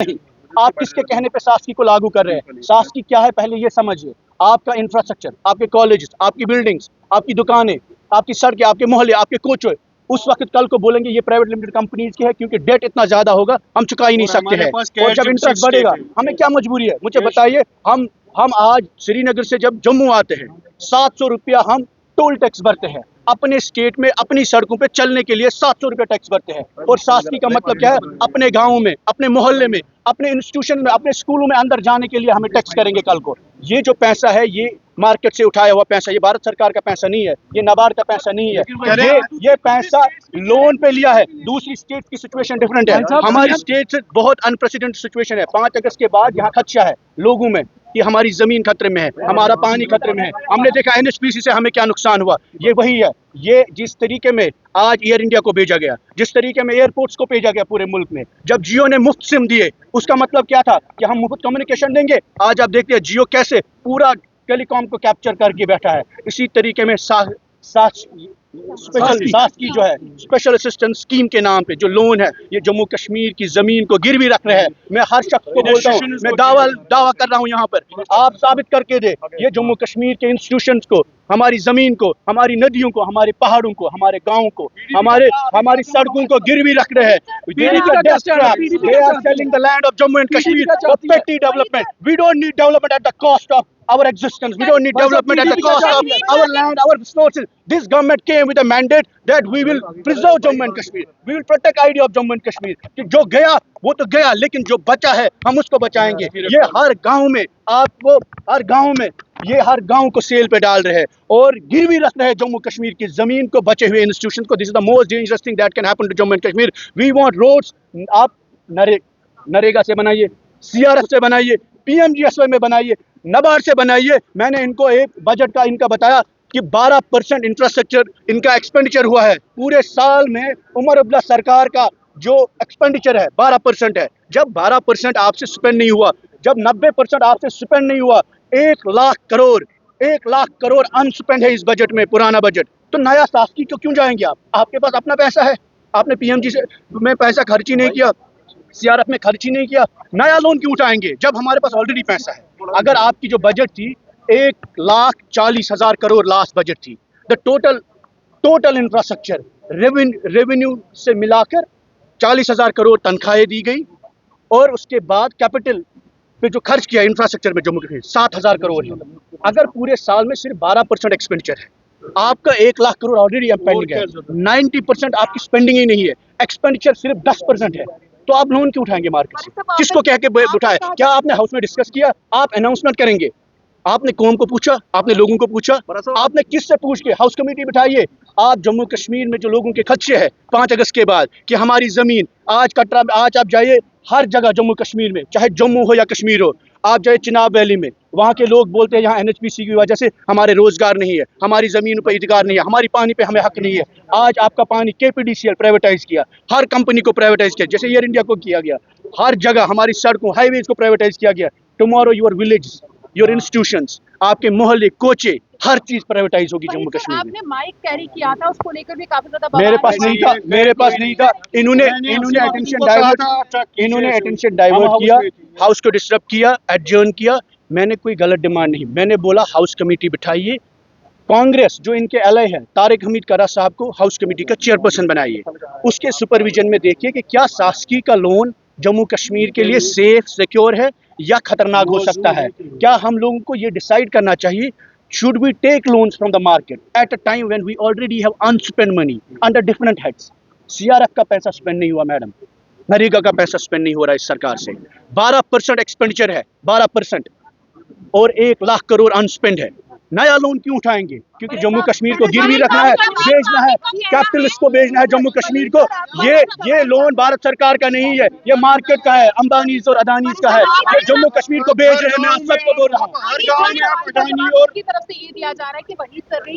नहीं, आप किसके कहने पे सास्की को लागू कर रहे हैं? सास्की क्या है पहले ये समझिए। आपका इंफ्रास्ट्रक्चर, आपके कॉलेज, आपकी बिल्डिंग्स, आपकी दुकानें, आपकी सड़कें, आपके मोहल्ले, आपके कोच, उस वक्त कल को बोलेंगे ये प्राइवेट लिमिटेड कंपनीज की है, क्योंकि डेट इतना ज्यादा होगा हम चुका ही नहीं सकते हैं। और जब इंटरेस्ट बढ़ेगा हमें क्या मजबूरी है? मुझे बताइए। हम आज श्रीनगर से जब जम्मू आते हैं 700 रुपया हम टोल टैक्स भरते हैं। अपने स्टेट में अपनी सड़कों पे चलने के लिए 700 रुपया टैक्स भरते हैं। और सास्की का मतलब क्या है? अपने गाँव में, अपने मोहल्ले में, अपने इंस्टीट्यूशन में, अपने स्कूलों में अंदर जाने के लिए हमें टैक्स करेंगे कल को। ये जो पैसा है ये मार्केट से उठाया हुआ पैसा, ये भारत सरकार का पैसा नहीं है, ये नाबार्ड का पैसा नहीं है। ये पैसा लोन पे लिया है। दूसरी स्टेट की सिचुएशन डिफरेंट है, हमारी स्टेट से बहुत अनप्रेसिडेंटेड सिचुएशन है। 5 अगस्त के बाद यहाँ खदशा है लोगों में कि हमारी जमीन खतरे में है, हमारा पानी खतरे में है। हमने देखा एनएचपीसी से हमें क्या नुकसान हुआ। ये वही है। ये जिस तरीके में आज एयर इंडिया को भेजा गया, जिस तरीके में एयरपोर्ट्स को भेजा गया पूरे मुल्क में, जब जियो ने मुफ्त सिम दिए उसका मतलब क्या था कि हम मुफ्त कम्युनिकेशन देंगे। आज आप देखते हैं जियो कैसे पूरा टेलीकॉम को कैप्चर करके बैठा है। इसी तरीके में सास्की जो है स्पेशल असिस्टेंस स्कीम के नाम पे जो लोन है, ये जम्मू कश्मीर की जमीन को गिरवी रख रहे हैं। मैं हर शख्स को बोलता हूँ, मैं दावा कर रहा हूँ यहाँ पर, आप साबित करके दे ये जम्मू कश्मीर के इंस्टीट्यूशंस को, हमारी जमीन को, हमारी नदियों को, हमारे पहाड़ों को, हमारे गाँव को, हमारी सड़कों को गिरवी रख रहे हैं। They are selling the land of Jammu and Kashmir for petty development. We don't need development at the cost of our existence. We don't need development at the cost of our land, our resources. This government came with a mandate that we will preserve Jammu and Kashmir. We will protect idea of Jammu and Kashmir. कि जो गया वो तो गया, लेकिन जो बचा है हम उसको बचाएंगे। ये हर गांव में आपको, हर गांव में ये हर गांव को सेल पे डाल रहे हैं और गिरवी रख रहे हैं जम्मू कश्मीर की जमीन को, बचे हुए इंस्टीट्यूशंस को। This is the most dangerous thing that can happen to Jammu and Kashmir. We want roads, आप नरेगा से बनाइए, सीआरएफ से बनाइए, पीएमजीएसवाई में बनाइए, नाबार्ड से बनाइए। मैंने इनको एक बजट का इनका बताया कि 12% इंफ्रास्ट्रक्चर इनका एक्सपेंडिचर हुआ है पूरे साल में। उमर अब्दुल्ला सरकार का जो एक्सपेंडिचर है 12% है। जब 12% आपसे स्पेंड नहीं हुआ, जब 90% आपसे स्पेंड नहीं हुआ, 1 लाख करोड़ अनस्पेंड है इस बजट में, पुराना बजट। तो नया सास्की को क्यों जाएंगे आप? आपके पास अपना पैसा है, आपने पीएमजी से में पैसा खर्च ही नहीं किया, सीआरएफ में खर्च ही नहीं किया, नया लोन क्यों उठाएंगे जब हमारे पास ऑलरेडी पैसा है? अगर आपकी जो बजट थी 1,40,000 करोड़ लास्ट बजट थी, द टोटल इंफ्रास्ट्रक्चर रेवेन्यू से मिलाकर 40,000 करोड़ तनख्वाहें दी गई, और उसके बाद कैपिटल पे जो खर्च किया इंफ्रास्ट्रक्चर में जम्मू कश्मीर 7,000 करोड़ है। अगर पूरे साल में सिर्फ 12% एक्सपेंडिचर है, आपका 1 लाख करोड़ ऑलरेडी पेंडिंग है, 90% आपकी स्पेंडिंग ही नहीं है, एक्सपेंडिचर सिर्फ 10% है। तो आप लोन क्यों उठाएंगे मार्केट से? किसको कह के उठाए? क्या आपने हाउस में डिस्कस किया? आप अनाउंसमेंट करेंगे, आपने कौम को पूछा, आपने लोगों को पूछा, आपने किससे पूछ के? हाउस कमेटी बिठाइए। आप जम्मू कश्मीर में जो लोगों के खदशे हैं 5 अगस्त के बाद कि हमारी जमीन, आज कटरा में, आज आप जाइए हर जगह जम्मू कश्मीर में, चाहे जम्मू हो या कश्मीर हो, आप जाइए चिनाब वैली में, वहाँ के लोग बोलते हैं यहाँ एनएचपीसी की वजह से हमारे रोजगार नहीं है, हमारी जमीन पर अधिकार नहीं है, हमारी पानी पे हमें हक नहीं है। आज आपका पानी केपीडीसीएल प्राइवेटाइज किया, हर कंपनी को प्राइवेटाइज किया, जैसे एयर इंडिया को किया गया। हर जगह हमारी सड़कों, हाईवेज को प्राइवेटाइज किया गया। Tomorrow your village, your institutions, आपके मोहल्ले, कोचे, हर चीज प्राइवेटाइज होगी जम्मू कश्मीर में। आपने माइक कैरी किया था, उसको लेकर भी काफी ज्यादा मेरे पास नहीं था। इन्होंने अटेंशन डाइवर्ट किया, हाउस को डिस्टर्ब किया, एडजर्न किया। मैंने कोई गलत डिमांड नहीं, मैंने बोला हाउस कमेटी बिठाइए। कांग्रेस जो इनके एलआई है तारिक हमीद करा साहब को हाउस कमेटी का चेयरपर्सन बनाइए। उसके सुपरविजन में देखिए कि क्या सास्की का लोन जम्मू कश्मीर के लिए सेफ, सिक्योर है या खतरनाक हो सकता है। क्या हम लोगों को ये डिसाइड करना चाहिए, should we take loans from the market at a time when we already have unspent money under different heads? CRF का पैसा स्पेंड नहीं हुआ मैडम, नरेगा का पैसा स्पेंड नहीं हो रहा इस सरकार से। 12% एक्सपेंडिचर है, 12%, और 1 लाख करोड़ अनस्पेंड है। नया लोन क्यों उठाएंगे? क्योंकि जम्मू कश्मीर को गिरवी रखना है, बेचना है, कैपिटलिस्ट को बेचना है जम्मू कश्मीर को। ये लोन भारत सरकार का नहीं है, ये मार्केट का है, अंबानीज और अदानीज का है। ये जम्मू कश्मीर को बेच रहे हैं, मैं आप सबको बोल रहा हूँ। की तरफ से ये दिया जा रहा है कि वही कर रही